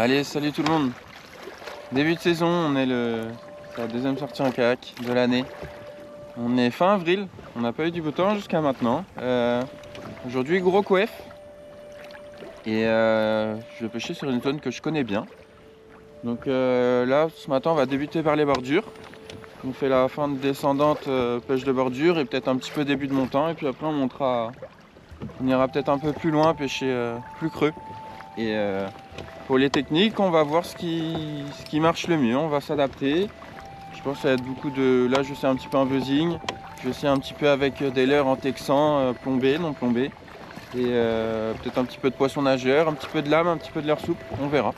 Allez, salut tout le monde. Début de saison, on est la deuxième sortie en kayak de l'année. On est fin avril, on n'a pas eu du beau temps jusqu'à maintenant. Aujourd'hui, gros coef. Et je vais pêcher sur une zone que je connais bien. Donc là, ce matin, on va débuter par les bordures. On fait la fin de descendante pêche de bordure et peut-être un petit peu début de montant. Et puis après, on ira peut-être un peu plus loin, pêcher plus creux. Et pour les techniques, on va voir ce qui marche le mieux. On va s'adapter. Je pense que ça va être beaucoup de... Là, je sais un petit peu un buzzing. Je sais un petit peu avec des leurres en texan, plombé, non plombé. Et peut-être un petit peu de poisson nageur, un petit peu de lame, un petit peu de leurre souple. On verra.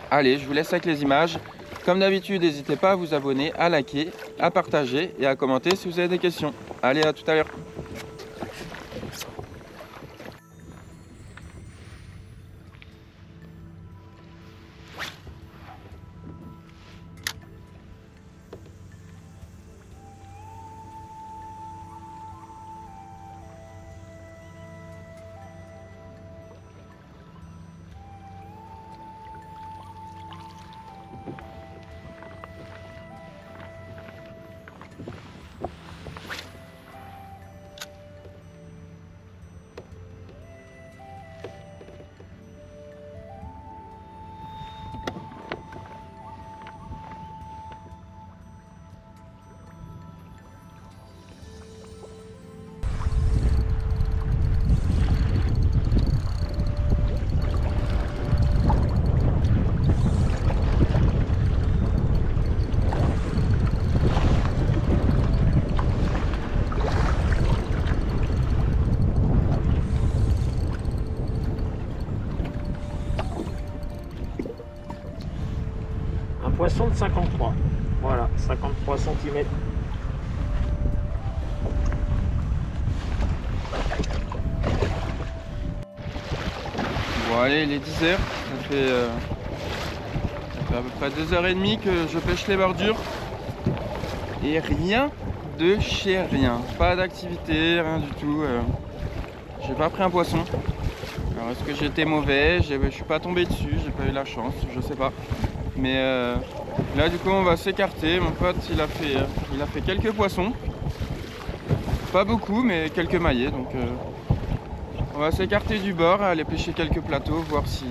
Allez, je vous laisse avec les images. Comme d'habitude, n'hésitez pas à vous abonner, à liker, à partager et à commenter si vous avez des questions. Allez, à tout à l'heure. Poisson de 53, voilà, 53 cm. Bon allez, il est 10h, ça fait à peu près 2h30 que je pêche les bordures. Et rien de chez rien, pas d'activité, rien du tout. J'ai pas pris un poisson. Alors est-ce que j'étais mauvais? Je suis pas tombé dessus, j'ai pas eu la chance, je sais pas. Mais là du coup on va s'écarter. Mon pote il a fait quelques poissons. Pas beaucoup mais quelques maillets. Donc on va s'écarter du bord, aller pêcher quelques plateaux, voir si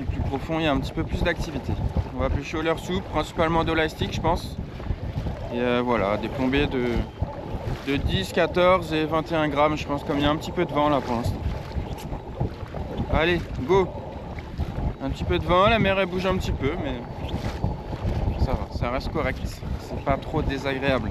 plus profond il y a un petit peu plus d'activité. On va pêcher au leurre souple, principalement d'élastique je pense. Et voilà, des plombées de 10, 14 et 21 grammes je pense, comme il y a un petit peu de vent là pour l'instant. Allez, go! Un petit peu de vent, la mer elle bouge un petit peu, mais ça va, ça reste correct. C'est pas trop désagréable.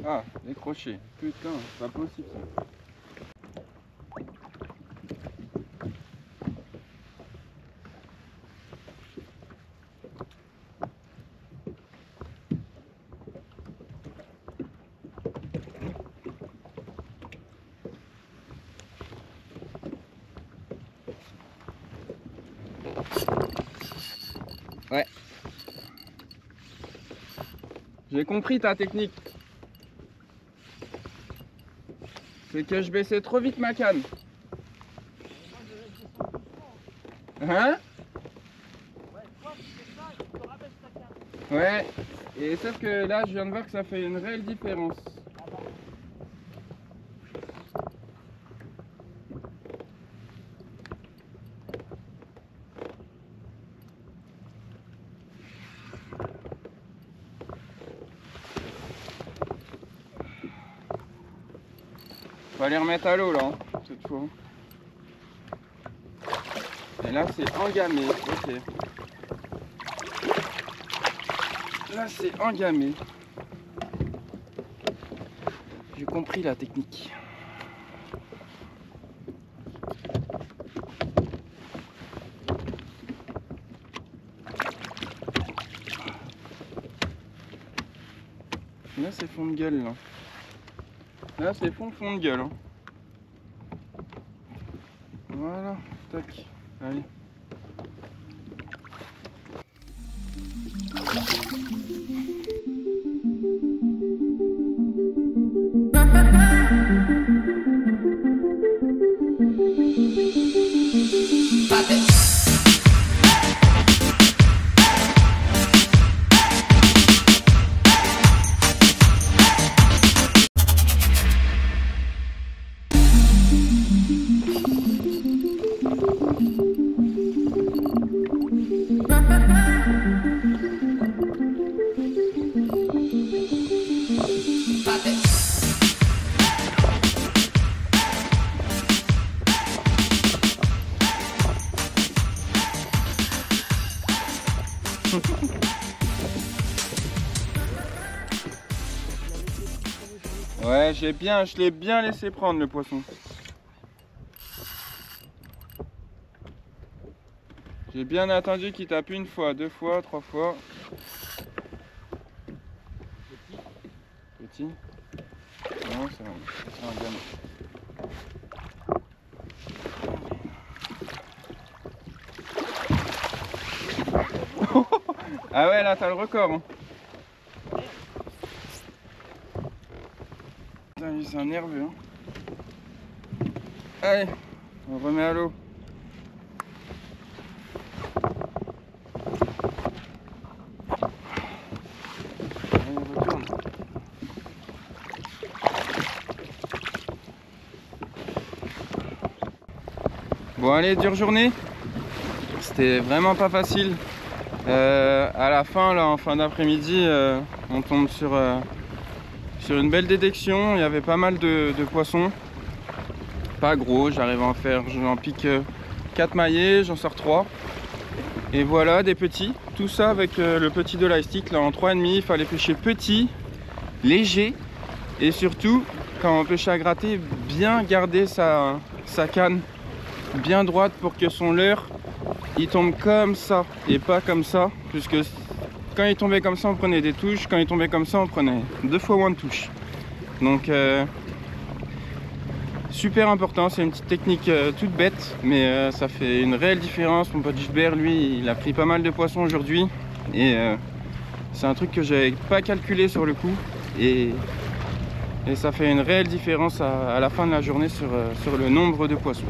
Ah, décroché. Putain, c'est pas possible ça. Ouais. J'ai compris ta technique. C'est que je baissais trop vite ma canne. Hein? Ouais. Et sauf que là, je viens de voir que ça fait une réelle différence. va les remettre à l'eau là, cette fois. Et là c'est engamé, ok. Là c'est engamé. J'ai compris la technique. Là c'est fond de gueule là. Là c'est fond de gueule. Hein. Voilà, tac. Allez. Ouais, je l'ai bien laissé prendre le poisson. J'ai bien attendu qu'il tape une fois, deux fois, trois fois. Petit. Non, c'est un gamin. Ah ouais, là t'as le record. Hein. C'est un nerveux. Hein. Allez, on remet à l'eau. Allez, on retourne. Bon allez, dure journée. C'était vraiment pas facile. À la fin, là, en fin d'après-midi, on tombe sur une belle détection. Il y avait pas mal de poissons. Pas gros, j'arrive à en faire, j'en pique 4 maillets, j'en sors 3. Et voilà, des petits. Tout ça avec le petit de l'iStick, là en 3,5. Il fallait pêcher petit, léger. Et surtout, quand on pêche à gratter, bien garder sa canne bien droite pour que son leurre il tombe comme ça et pas comme ça, puisque quand il tombait comme ça on prenait des touches, quand il tombait comme ça on prenait 2 fois moins de touches. Donc super important, c'est une petite technique toute bête, mais ça fait une réelle différence. Mon pote Gilbert, lui, il a pris pas mal de poissons aujourd'hui et c'est un truc que j'avais pas calculé sur le coup et ça fait une réelle différence à la fin de la journée sur le nombre de poissons.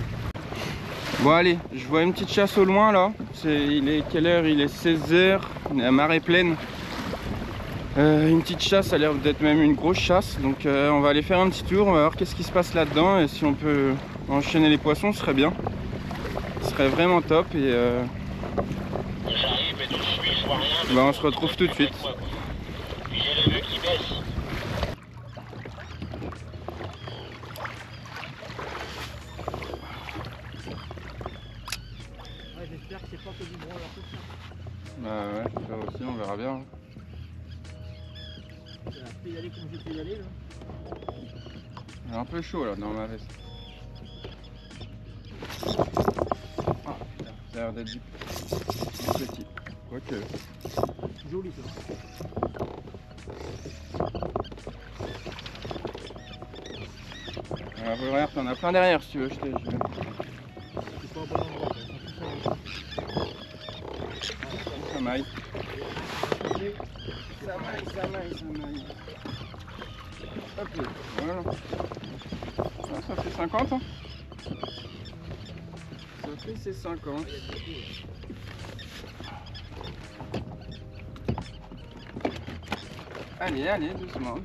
Bon allez, je vois une petite chasse au loin là. Il est quelle heure? Il est 16h, la marée pleine. Une petite chasse, ça a l'air d'être même une grosse chasse. Donc on va aller faire un petit tour, on va voir qu'est-ce qui se passe là-dedans. Et si on peut enchaîner les poissons, ce serait bien. Ce serait vraiment top. Et j'arrive et tu suis, je vois rien. Bah, on se retrouve tout de suite. Puis j'ai le vue qui baisse. J'espère que c'est pas que du branleur tout ça. Bah ouais, ça aussi, on verra bien. Tu vas pédaler comme j'ai pédalé là. J'ai un peu chaud là dans ma veste. Ah putain, ça a l'air d'être du petit. Quoique. Joli ça. Alors, regarde, t'en as plein derrière si tu veux. C'est pas un bon endroit. Ça maille. Ça maille. Hop là, voilà. Ah, ça fait 50 hein. Ça fait ses 50. Allez, doucement.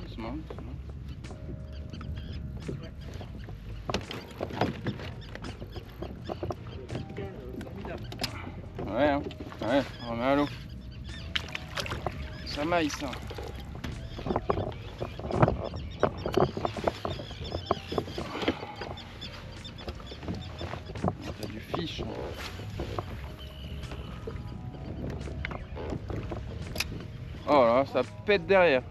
Ouais, on remet à l'eau. Ça maille ça. T'as du fiche. Oh là Ah, ça pète derrière.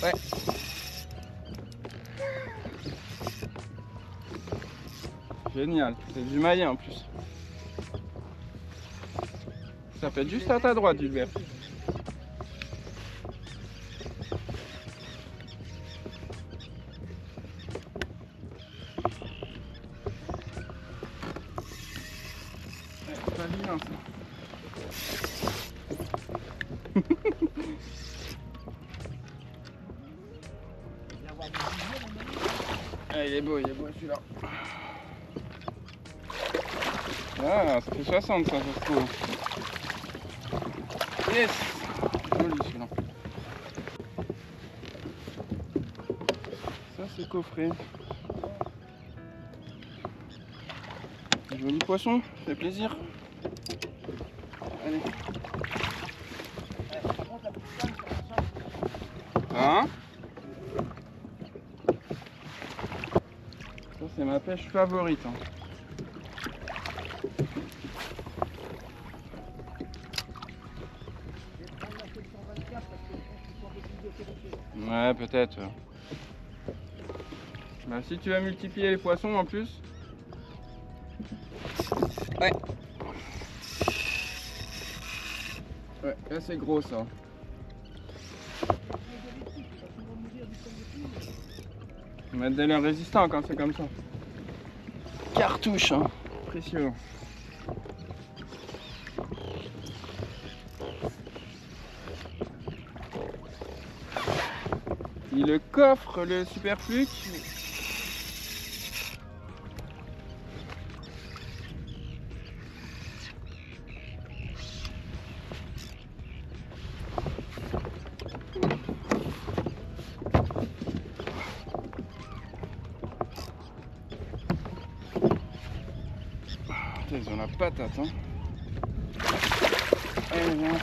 Ouais. Génial, c'est du maillet en plus. Ça pète juste à ta droite, Gilbert. C'est pas vilain ça. Ah, il est beau celui-là. Ah, ça fait 60 ça se trouve. Yes! Joli celui-là. Ça c'est coffret. Joli poisson, ça fait plaisir. Allez. Hein? Ça c'est ma pêche favorite. Hein. Ouais, peut-être. Bah, si tu vas multiplier les poissons en plus. Ouais. Ouais, là c'est gros ça. On va mettre des leurres résistants quand c'est comme ça. Cartouche, hein. Précieux. Il le coffre le super fluke. Ils ont la patate, hein. Allez, viens.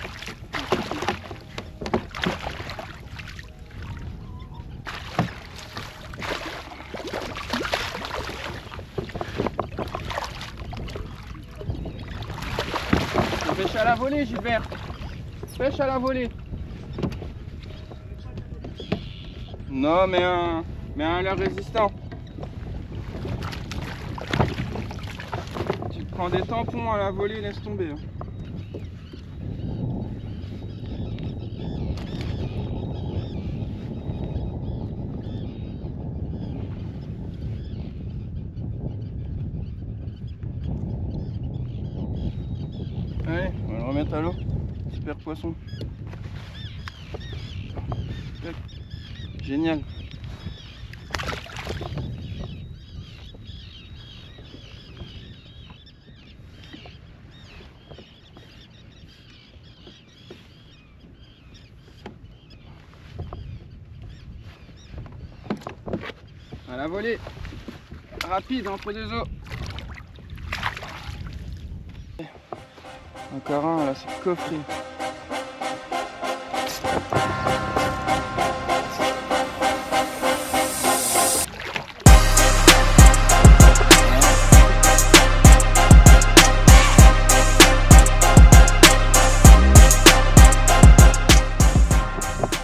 Pêche à la volée, Gilbert. Pêche à la volée. Non, mais un leurre résistant. Tu te prends des tampons à la volée, laisse tomber. Hein. Allez, on va le remettre à l'eau. Super poisson. Génial. À la volée. Rapide entre deux eaux. Encore un, là c'est coffré.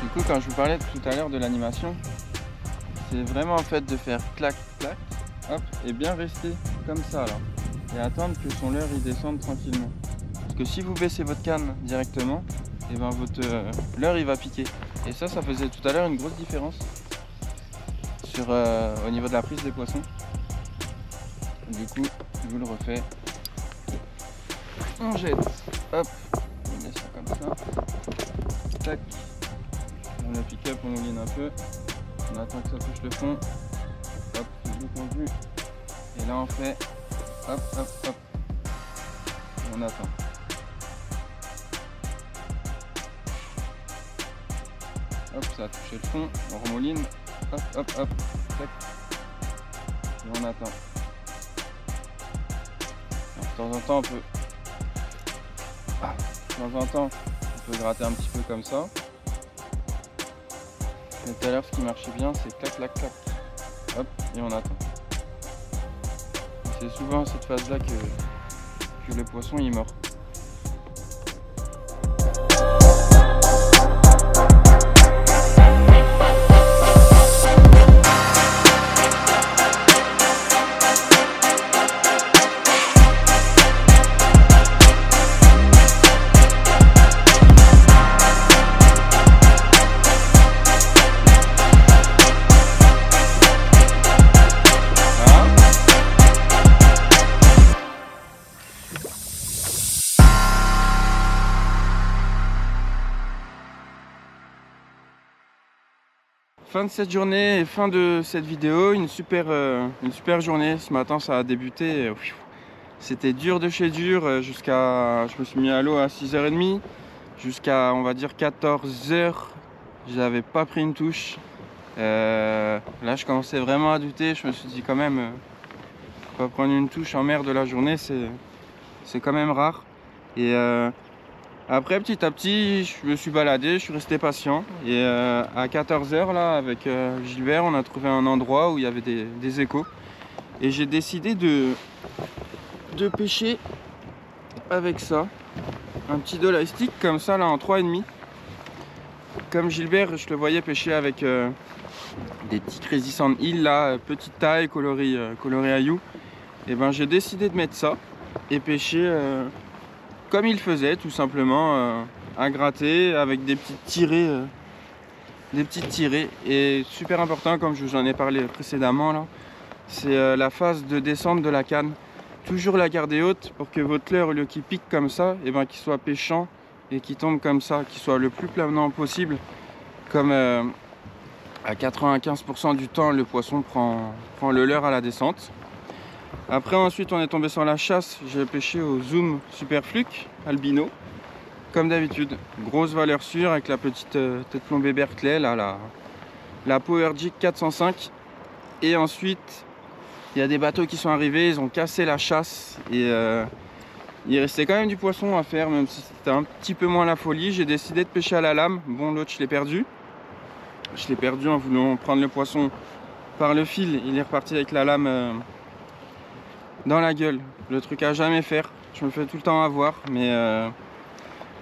Du coup, quand je vous parlais tout à l'heure de l'animation, c'est vraiment en fait de faire clac clac, hop, et bien rester comme ça là, et attendre que son leurre il descende tranquillement. Parce que si vous baissez votre canne directement, et ben votre leurre il va piquer. Et ça faisait tout à l'heure une grosse différence sur, au niveau de la prise des poissons. Du coup, je vous le refais. On jette, hop, on met ça comme ça, tac, on la pick up, on mouline un peu, on attend que ça touche le fond, hop, c'est bien tendu, et là on fait hop, hop, hop, et on attend. Hop, ça a touché le fond, on remouline, hop, hop, hop, tac, et on attend. Alors, de temps en temps on peut, on peut gratter un petit peu comme ça. Et tout à l'heure ce qui marchait bien c'est clac clac clac, hop, et on attend. C'est souvent à cette phase là que que le poisson il mord. Fin de cette journée et fin de cette vidéo, une super journée. Ce matin ça a débuté, c'était dur de chez dur, je me suis mis à l'eau à 6h30, jusqu'à on va dire 14h, j'avais pas pris une touche. Là je commençais vraiment à douter, je me suis dit quand même, pas prendre une touche en mer de la journée, c'est quand même rare. Et après, petit à petit, je me suis baladé, je suis resté patient. Et à 14h, là, avec Gilbert, on a trouvé un endroit où il y avait des échos. Et j'ai décidé de pêcher avec ça. Un petit dollar stick comme ça, là, en 3,5. Comme Gilbert, je le voyais pêcher avec des petits Crazy Eel, là, petite taille, coloris Ayou. Et ben, j'ai décidé de mettre ça et pêcher... comme il faisait, tout simplement, à gratter avec des petites tirées. Et super important, comme je vous en ai parlé précédemment, là, c'est la phase de descente de la canne. Toujours la garder haute pour que votre leurre, au lieu qu'il pique comme ça, et ben, qu'il soit pêchant et qu'il tombe comme ça, qu'il soit le plus planant possible. Comme à 95% du temps, le poisson prend le leurre à la descente. Après, ensuite, on est tombé sur la chasse. J'ai pêché au Zoom Super Fluke albino, comme d'habitude. Grosse valeur sûre avec la petite tête plombée Berkeley, là, la Power Jig 405. Et ensuite, il y a des bateaux qui sont arrivés, ils ont cassé la chasse. Et il restait quand même du poisson à faire, même si c'était un petit peu moins la folie. J'ai décidé de pêcher à la lame. Bon, l'autre, je l'ai perdu. Je l'ai perdu en voulant prendre le poisson par le fil. Il est reparti avec la lame... dans la gueule, le truc à jamais faire. Je me fais tout le temps avoir, mais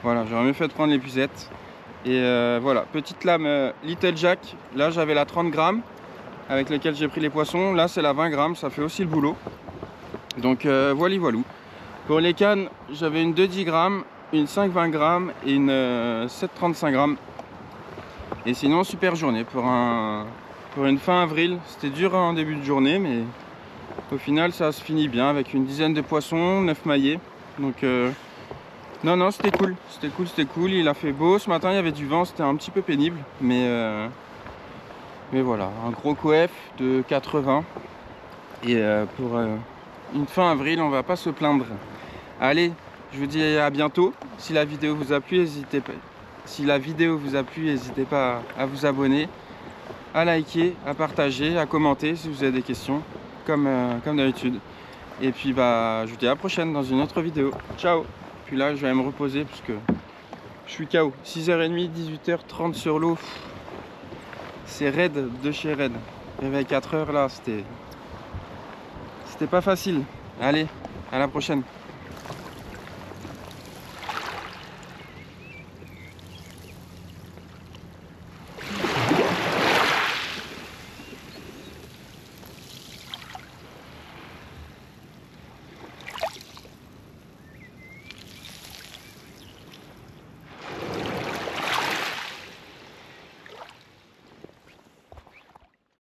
voilà, j'aurais mieux fait de prendre l'épuisette. Et voilà, petite lame Little Jack. Là j'avais la 30 grammes avec laquelle j'ai pris les poissons. Là c'est la 20 grammes, ça fait aussi le boulot. Donc voilà. Pour les cannes, j'avais une 2 10 grammes, une 5 20 grammes et une 7 35 grammes. Et sinon super journée pour une fin avril. C'était dur en début de journée, mais au final, ça se finit bien avec une dizaine de poissons, 9 maillets. Donc, non, c'était cool. Il a fait beau. Ce matin, il y avait du vent, c'était un petit peu pénible. Mais voilà, un gros coef de 80. Et pour une fin avril, on va pas se plaindre. Allez, je vous dis à bientôt. Si la vidéo vous a plu, n'hésitez pas à vous abonner, à liker, à partager, à commenter si vous avez des questions. Comme d'habitude. Et puis bah je vous dis à la prochaine dans une autre vidéo. Ciao. Puis là je vais me reposer parce que je suis KO. 6h30, 18h30 sur l'eau. C'est raide de chez raide. Réveil 4h là, c'était pas facile. Allez, à la prochaine.